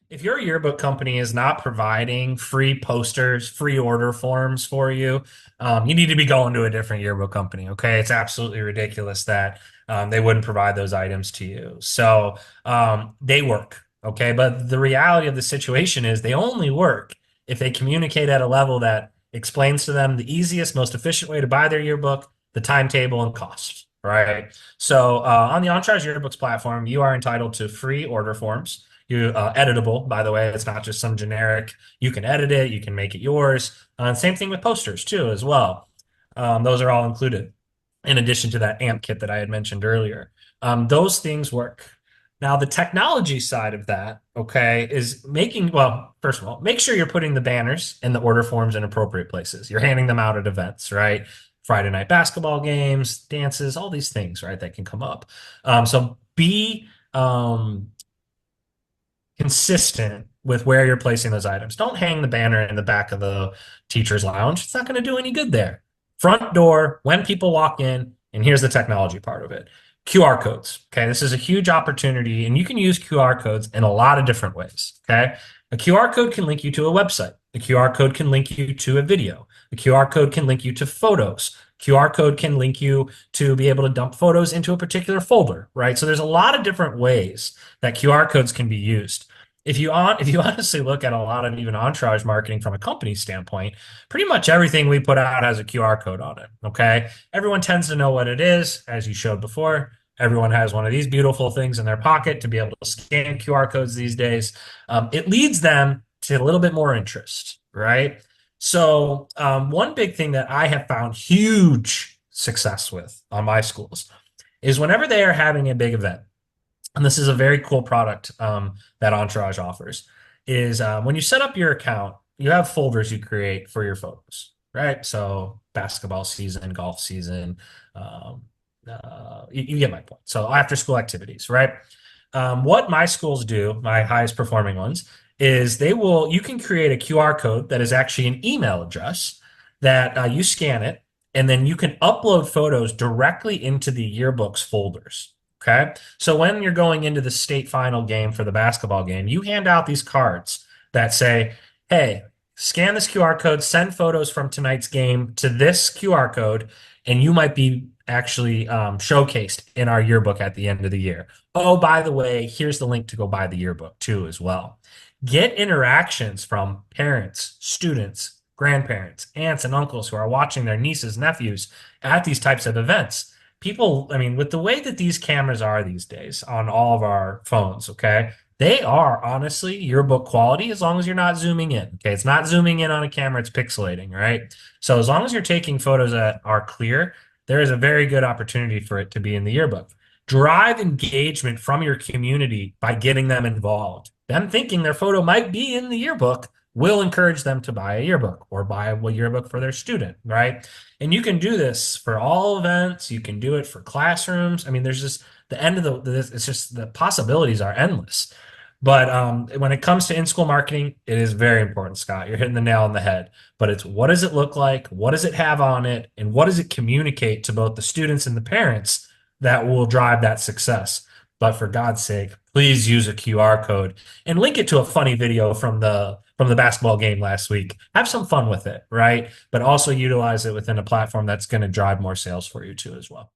If your yearbook company is not providing free posters, free order forms for you, you need to be going to a different yearbook company. Okay. It's absolutely ridiculous that they wouldn't provide those items to you. So they work. Okay. But the reality of the situation is they only work if they communicate at a level that explains to them the easiest, most efficient way to buy their yearbook, the timetable, and cost. Right. So on the Entourage Yearbooks platform, you are entitled to free order forms. You editable, by the way. It's not just some generic. You can edit it. You can make it yours. Same thing with posters too, as well. Those are all included in addition to that AMP kit that I had mentioned earlier. Those things work. Now, the technology side of that, okay, is making, well, first of all, make sure you're putting the banners and the order forms in appropriate places. You're handing them out at events, right? Friday night basketball games, dances, all these things, right, that can come up. So be consistent with where you're placing those items. Don't hang the banner in the back of the teacher's lounge. It's not going to do any good there. Front door, when people walk in, and here's the technology part of it. QR codes. Okay. This is a huge opportunity, and you can use QR codes in a lot of different ways. Okay. A QR code can link you to a website. A QR code can link you to a video. A QR code can link you to photos. QR code can link you to be able to dump photos into a particular folder, right? So there's a lot of different ways that QR codes can be used. If you honestly look at a lot of even Entourage marketing from a company standpoint, pretty much everything we put out has a QR code on it. Okay. Everyone tends to know what it is, as you showed before. Everyone has one of these beautiful things in their pocket to be able to scan QR codes these days. It leads them to a little bit more interest, right? So, one big thing that I have found huge success with on my schools is whenever they are having a big event, and this is a very cool product that Entourage offers, is when you set up your account, you have folders you create for your photos, right? So basketball season, golf season, um, you get my point. So after school activities, right? What my schools do, my highest performing ones, is you can create a QR code that is actually an email address that you scan it, and then you can upload photos directly into the yearbooks folders. Okay. So when you're going into the state final game for the basketball game, you hand out these cards that say, hey, scan this QR code, send photos from tonight's game to this QR code, and you might be actually showcased in our yearbook at the end of the year. Oh, by the way, here's the link to go buy the yearbook too, as well. Get interactions from parents, students, grandparents, aunts, and uncles who are watching their nieces, nephews at these types of events. People, I mean, with the way that these cameras are these days on all of our phones, okay, they are honestly yearbook quality as long as you're not zooming in. Okay, it's not zooming in on a camera, it's pixelating, right? So as long as you're taking photos that are clear, there is a very good opportunity for it to be in the yearbook. Drive engagement from your community by getting them involved. Them thinking their photo might be in the yearbook will encourage them to buy a yearbook or buy a yearbook for their student, right? And you can do this for all events. You can do it for classrooms. I mean, there's just the end of it's just the possibilities are endless. But when it comes to in-school marketing, it is very important, Scott. You're hitting the nail on the head. But it's what does it look like? What does it have on it? And what does it communicate to both the students and the parents that will drive that success? But for God's sake, please use a QR code and link it to a funny video from the basketball game last week. Have some fun with it, right? But also utilize it within a platform that's going to drive more sales for you too as well.